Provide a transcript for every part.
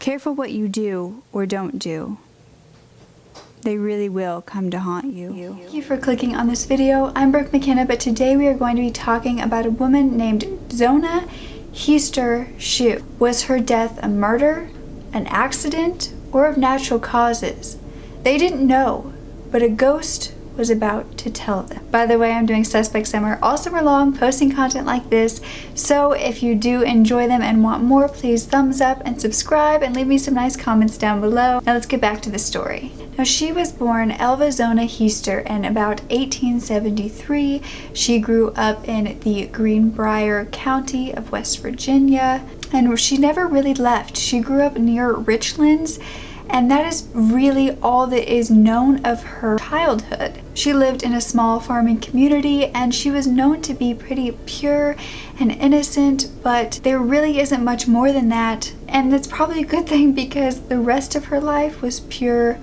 Careful what you do or don't do. They really will come to haunt you. Thank you for clicking on this video. I'm Brooke Makenna, but today we are going to be talking about a woman named Zona Shue. Was her death a murder, an accident, or of natural causes? They didn't know, but a ghost was about to tell them. By the way, I'm doing suspect summer all summer long, posting content like this, so if you do enjoy them and want more, please thumbs up and subscribe and leave me some nice comments down below. Now let's get back to the story. Now, she was born Zona HEASTER in about 1873. She grew up in the Greenbrier County of West Virginia, and she never really left. She grew up near Richlands, and that is really all that is known of her childhood. She lived in a small farming community, and she was known to be pretty pure and innocent, but there really isn't much more than that, and that's probably a good thing because the rest of her life was pure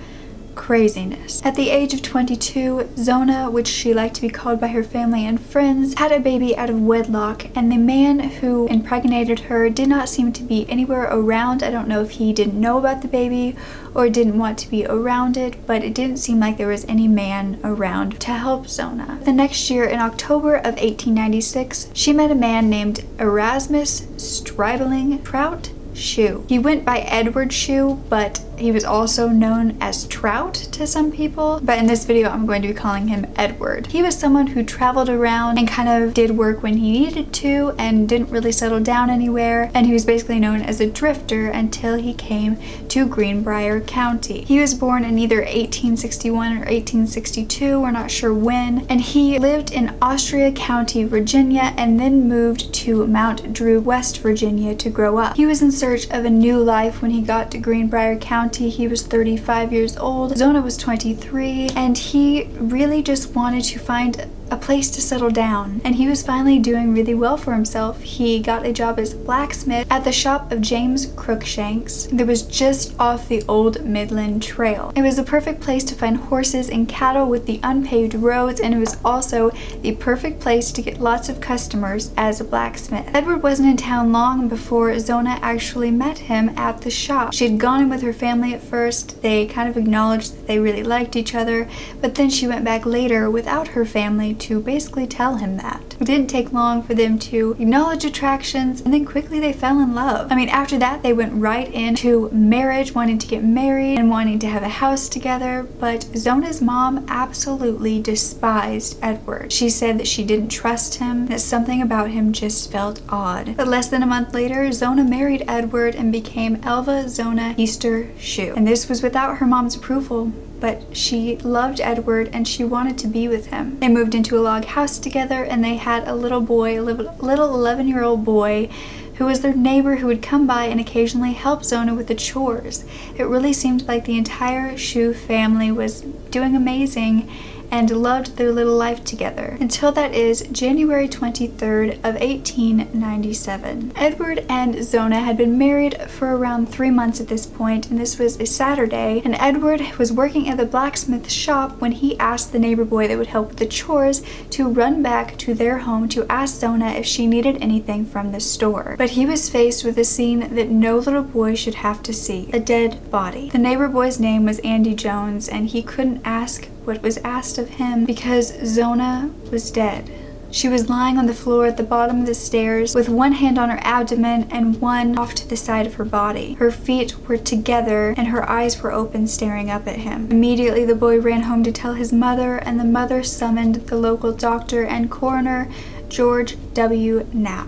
craziness. At the age of 22, Zona, which she liked to be called by her family and friends, had a baby out of wedlock, and the man who impregnated her did not seem to be anywhere around. I don't know if he didn't know about the baby or didn't want to be around it, but it didn't seem like there was any man around to help Zona. The next year, in October of 1896, she met a man named Erasmus Stribling Trout Shue. He went by Edward Shue, but he was also known as Trout to some people, but in this video I'm going to be calling him Edward. He was someone who traveled around and kind of did work when he needed to and didn't really settle down anywhere, and he was basically known as a drifter until he came to Greenbrier County. He was born in either 1861 or 1862, we're not sure when, and he lived in Austria County, Virginia, and then moved to Mount Drew, West Virginia to grow up. He was in search of a new life when he got to Greenbrier County. He was 35 years old, Zona was 23, and he really just wanted to find a place to settle down, and he was finally doing really well for himself. He got a job as a blacksmith at the shop of James Crookshanks that was just off the old Midland Trail. It was the perfect place to find horses and cattle with the unpaved roads, and it was also the perfect place to get lots of customers as a blacksmith. Edward wasn't in town long before Zona actually met him at the shop. She had gone in with her family at first. They kind of acknowledged that they really liked each other, but then she went back later without her family to basically tell him that. It didn't take long for them to acknowledge attractions, and then quickly they fell in love. I mean, after that they went right into marriage, wanting to get married and wanting to have a house together, but Zona's mom absolutely despised Edward. She said that she didn't trust him, that something about him just felt odd. But less than a month later, Zona married Edward and became Zona Shue. And this was without her mom's approval, but she loved Edward and she wanted to be with him. They moved into a log house together, and they had a little boy, a little 11-year-old boy, who was their neighbor who would come by and occasionally help Zona with the chores. It really seemed like the entire Shue family was doing amazing and loved their little life together. Until that is January 23rd of 1897. Edward and Zona had been married for around 3 months at this point, and this was a Saturday, and Edward was working at the blacksmith shop when he asked the neighbor boy that would help with the chores to run back to their home to ask Zona if she needed anything from the store. But he was faced with a scene that no little boy should have to see: a dead body. The neighbor boy's name was Andy Jones, and he couldn't ask what was asked of him because Zona was dead. She was lying on the floor at the bottom of the stairs with one hand on her abdomen and one off to the side of her body. Her feet were together and her eyes were open, staring up at him. Immediately the boy ran home to tell his mother, and the mother summoned the local doctor and coroner, George W. Knapp.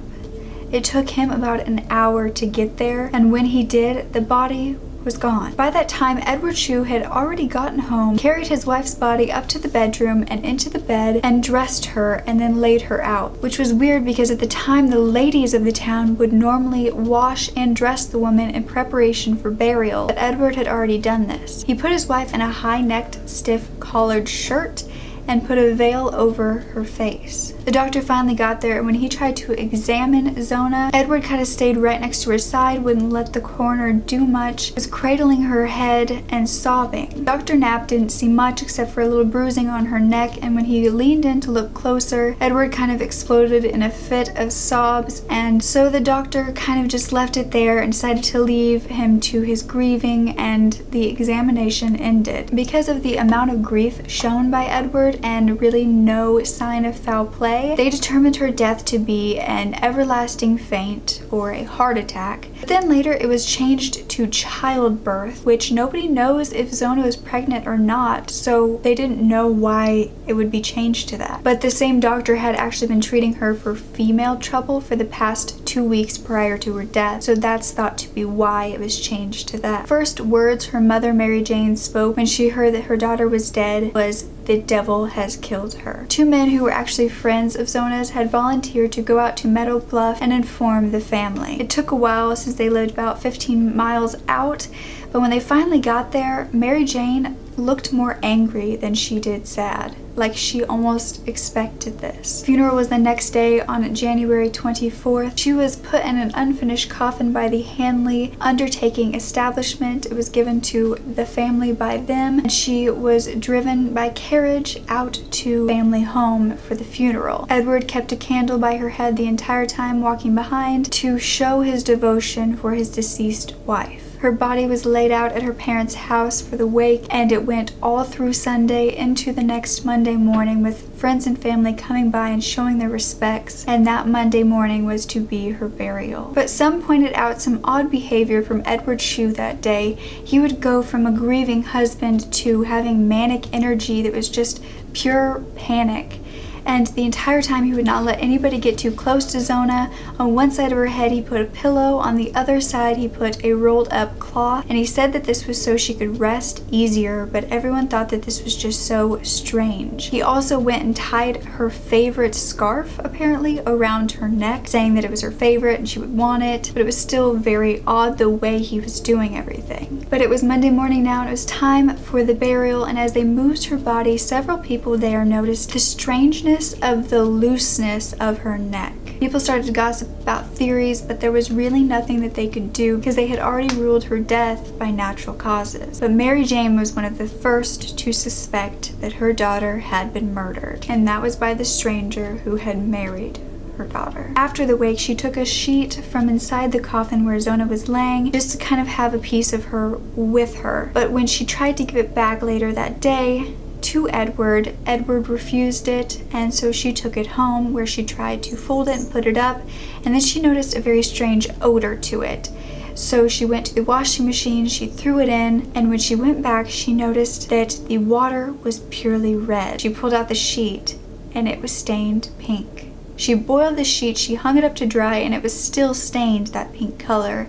It took him about an hour to get there, and when he did, the body was gone. By that time, Edward Shue had already gotten home, carried his wife's body up to the bedroom and into the bed, and dressed her and then laid her out, which was weird because at the time the ladies of the town would normally wash and dress the woman in preparation for burial, but Edward had already done this. He put his wife in a high-necked, stiff collared shirt and put a veil over her face. The doctor finally got there, and when he tried to examine Zona, Edward kind of stayed right next to her side, wouldn't let the coroner do much, was cradling her head and sobbing. Dr. Knapp didn't see much except for a little bruising on her neck, and when he leaned in to look closer, Edward kind of exploded in a fit of sobs, and so the doctor kind of just left it there and decided to leave him to his grieving, and the examination ended. Because of the amount of grief shown by Edward and really no sign of foul play, they determined her death to be an everlasting faint or a heart attack. But then later it was changed to childbirth, which nobody knows if Zona was pregnant or not, so they didn't know why it would be changed to that. But the same doctor had actually been treating her for female trouble for the past 2 weeks prior to her death, so that's thought to be why it was changed to that. First words her mother Mary Jane spoke when she heard that her daughter was dead was, "The devil has killed her." 2 men who were actually friends of Zona's had volunteered to go out to Meadow Bluff and inform the family. It took a while since they lived about 15 miles out, but when they finally got there, Mary Jane looked more angry than she did sad, like she almost expected this. The funeral was the next day on January 24th. She was put in an unfinished coffin by the Hanley Undertaking Establishment. It was given to the family by them, and she was driven by carriage out to family home for the funeral. Edward kept a candle by her head the entire time, walking behind to show his devotion for his deceased wife. Her body was laid out at her parents' house for the wake, and it went all through Sunday into the next Monday morning, with friends and family coming by and showing their respects, and that Monday morning was to be her burial. But some pointed out some odd behavior from Edward Shue that day. He would go from a grieving husband to having manic energy that was just pure panic. And the entire time he would not let anybody get too close to Zona. On one side of her head he put a pillow, on the other side he put a rolled up cloth, and he said that this was so she could rest easier, but everyone thought that this was just so strange. He also went and tied her favorite scarf, apparently, around her neck, saying that it was her favorite and she would want it, but it was still very odd the way he was doing everything. But it was Monday morning now, and it was time for the burial, and as they moved her body, several people there noticed the strangeness of the looseness of her neck. People started to gossip about theories, but there was really nothing that they could do because they had already ruled her death by natural causes. But Mary Jane was one of the first to suspect that her daughter had been murdered, and that was by the stranger who had married her daughter. After the wake, she took a sheet from inside the coffin where Zona was laying just to kind of have a piece of her with her. But when she tried to give it back later that day to Edward refused it, and so she took it home where she tried to fold it and put it up, and then she noticed a very strange odor to it. So she went to the washing machine, she threw it in, and when she went back she noticed that the water was purely red. She pulled out the sheet and it was stained pink. She boiled the sheet, she hung it up to dry, and it was still stained that pink color.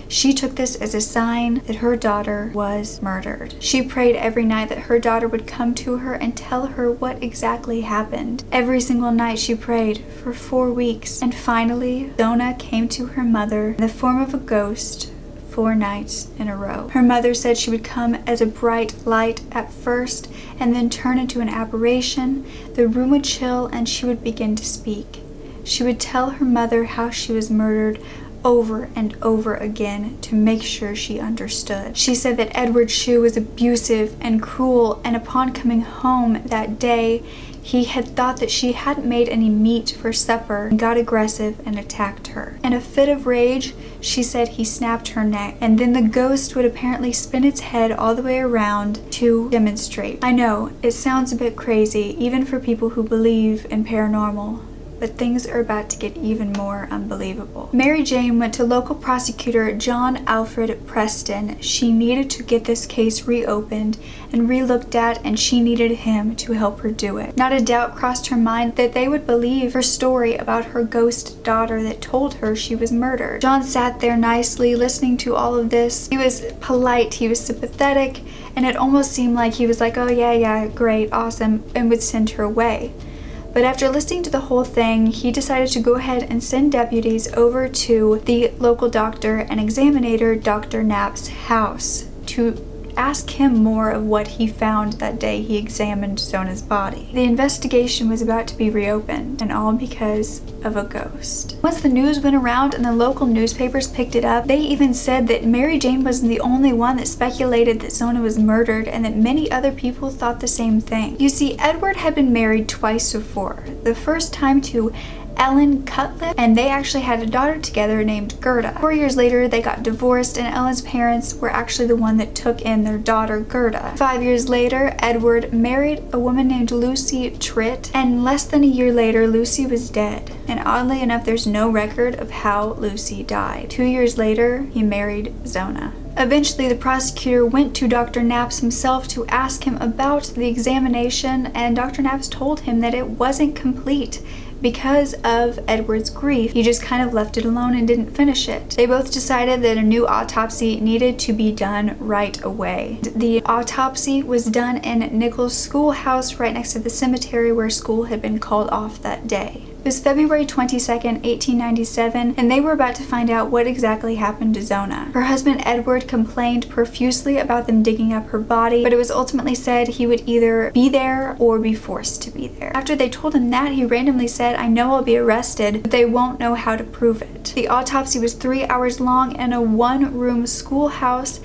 She took this as a sign that her daughter was murdered. She prayed every night that her daughter would come to her and tell her what exactly happened. Every single night she prayed for 4 weeks, and finally Zona came to her mother in the form of a ghost 4 nights in a row. Her mother said she would come as a bright light at first and then turn into an apparition. The room would chill and she would begin to speak. She would tell her mother how she was murdered over and over again to make sure she understood. She said that Edward Shue was abusive and cruel, and upon coming home that day, he had thought that she hadn't made any meat for supper and got aggressive and attacked her. In a fit of rage, she said he snapped her neck, and then the ghost would apparently spin its head all the way around to demonstrate. I know, it sounds a bit crazy, even for people who believe in paranormal, but things are about to get even more unbelievable. Mary Jane went to local prosecutor John Alfred Preston. She needed to get this case reopened and relooked at, and she needed him to help her do it. Not a doubt crossed her mind that they would believe her story about her ghost daughter that told her she was murdered. John sat there nicely listening to all of this. He was polite, he was sympathetic, and it almost seemed like he was like, oh yeah, great, awesome, and would send her away. But after listening to the whole thing, he decided to go ahead and send deputies over to the local doctor and examiner, Dr. Knapp's house, to ask him more of what he found that day he examined Zona's body. The investigation was about to be reopened, and all because of a ghost. Once the news went around and the local newspapers picked it up, they even said that Mary Jane wasn't the only one that speculated that Zona was murdered, and that many other people thought the same thing. You see, Edward had been married twice before. The first time to Ellen Cutlip, and they actually had a daughter together named Gerda. 4 years later, they got divorced, and Ellen's parents were actually the one that took in their daughter Gerda. 5 years later, Edward married a woman named Lucy Tritt, and less than a year later, Lucy was dead. And oddly enough, there's no record of how Lucy died. 2 years later, he married Zona. Eventually, the prosecutor went to Dr. Knapp's himself to ask him about the examination, and Dr. Knapp's told him that it wasn't complete because of Edward's grief. He just kind of left it alone and didn't finish it. They both decided that a new autopsy needed to be done right away. The autopsy was done in Nichols' schoolhouse right next to the cemetery where school had been called off that day. It was February 22nd, 1897, and they were about to find out what exactly happened to Zona. Her husband Edward complained profusely about them digging up her body, but it was ultimately said he would either be there or be forced to be there. After they told him that, he randomly said, "I know I'll be arrested, but they won't know how to prove it." The autopsy was 3 hours long in a one-room schoolhouse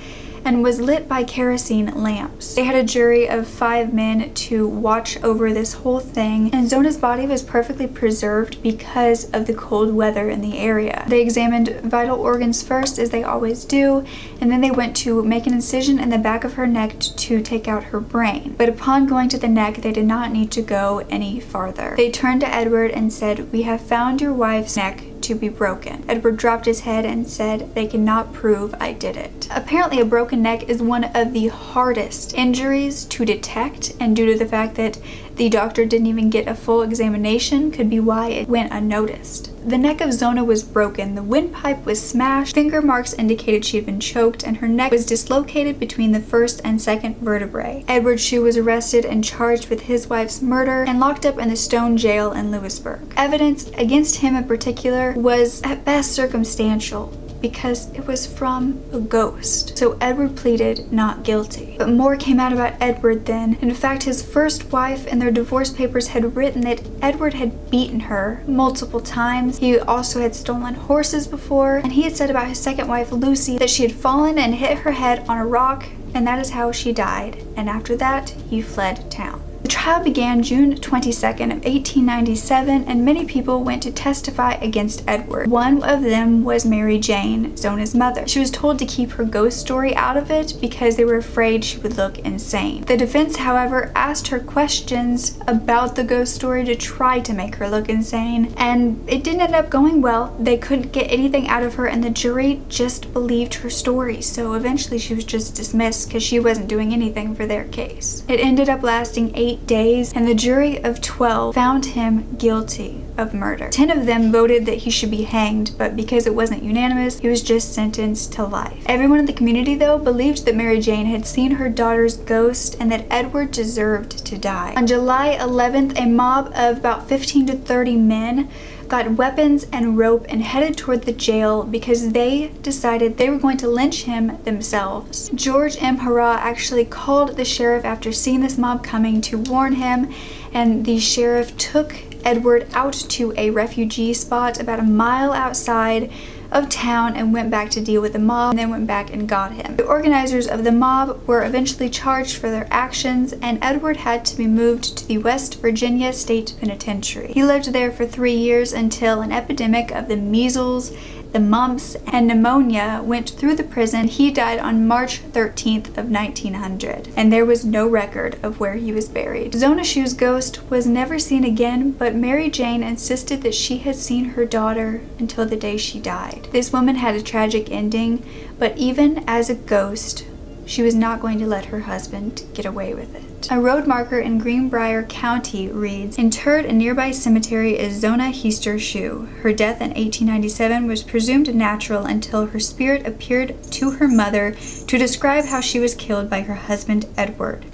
and was lit by kerosene lamps. They had a jury of 5 men to watch over this whole thing, and Zona's body was perfectly preserved because of the cold weather in the area. They examined vital organs first, as they always do, and then they went to make an incision in the back of her neck to take out her brain. But upon going to the neck, they did not need to go any farther. They turned to Edward and said, "We have found your wife's neck to be broken." Edward dropped his head and said, "They cannot prove I did it." Apparently, a broken neck is one of the hardest injuries to detect, and due to the fact that the doctor didn't even get a full examination could be why it went unnoticed. The neck of Zona was broken, the windpipe was smashed, finger marks indicated she had been choked, and her neck was dislocated between the first and second vertebrae. Edward Shue was arrested and charged with his wife's murder and locked up in the Stone Jail in Lewisburg. Evidence against him in particular was at best circumstantial, because it was from a ghost. So Edward pleaded not guilty. But more came out about Edward then. In fact, his first wife in their divorce papers had written that Edward had beaten her multiple times. He also had stolen horses before, and he had said about his second wife, Lucy, that she had fallen and hit her head on a rock, and that is how she died. And after that, he fled town. The trial began June 22nd of 1897, and many people went to testify against Edward. One of them was Mary Jane, Zona's mother. She was told to keep her ghost story out of it because they were afraid she would look insane. The defense, however, asked her questions about the ghost story to try to make her look insane, and it didn't end up going well. They couldn't get anything out of her, and the jury just believed her story, so eventually she was just dismissed because she wasn't doing anything for their case. It ended up lasting 8 days, and the jury of 12 found him guilty of murder. 10 of them voted that he should be hanged, but because it wasn't unanimous, he was just sentenced to life. Everyone in the community, though, believed that Mary Jane had seen her daughter's ghost and that Edward deserved to die. On July 11th, a mob of about 15 to 30 men got weapons and rope and headed toward the jail because they decided they were going to lynch him themselves. George M. Hurrah actually called the sheriff after seeing this mob coming to warn him, and the sheriff took Edward out to a refugee spot about a mile outside of town and went back to deal with the mob, and then went back and got him. The organizers of the mob were eventually charged for their actions, and Edward had to be moved to the West Virginia State Penitentiary. He lived there for 3 years until an epidemic of the measles, the mumps, and pneumonia went through the prison. He died on March 13th of 1900, and there was no record of where he was buried. Zona Shue's ghost was never seen again, but Mary Jane insisted that she had seen her daughter until the day she died. This woman had a tragic ending, but even as a ghost, she was not going to let her husband get away with it. A road marker in Greenbrier County reads, "Interred in nearby cemetery is Zona HEASTER Shue. Her death in 1897 was presumed natural until her spirit appeared to her mother to describe how she was killed by her husband Edward.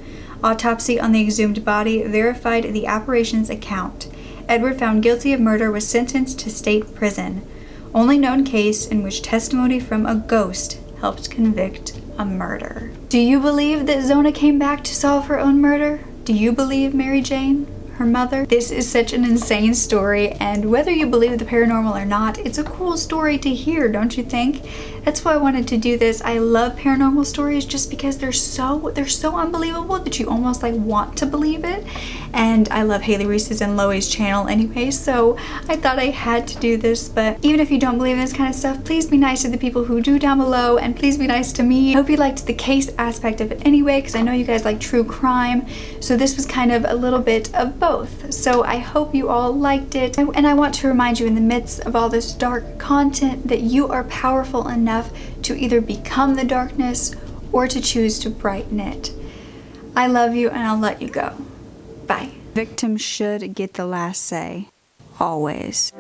Autopsy on the exhumed body verified the apparition's account. Edward, found guilty of murder, was sentenced to state prison. Only known case in which testimony from a ghost helped convict a murder. Do you believe that Zona came back to solve her own murder? Do you believe Mary Jane, her mother? This is such an insane story, and whether you believe the paranormal or not, it's a cool story to hear, don't you think? That's why I wanted to do this. I love paranormal stories just because they're so unbelievable that you almost like want to believe it. And I love Haley Reese's and Loey's channel anyway, so I thought I had to do this. But even if you don't believe in this kind of stuff, please be nice to the people who do down below, and please be nice to me. I hope you liked the case aspect of it anyway, because I know you guys like true crime, so this was kind of a little bit of both. So I hope you all liked it, and I want to remind you in the midst of all this dark content that you are powerful enough to either become the darkness or to choose to brighten it. I love you, and I'll let you go. Bye. Victims should get the last say. Always.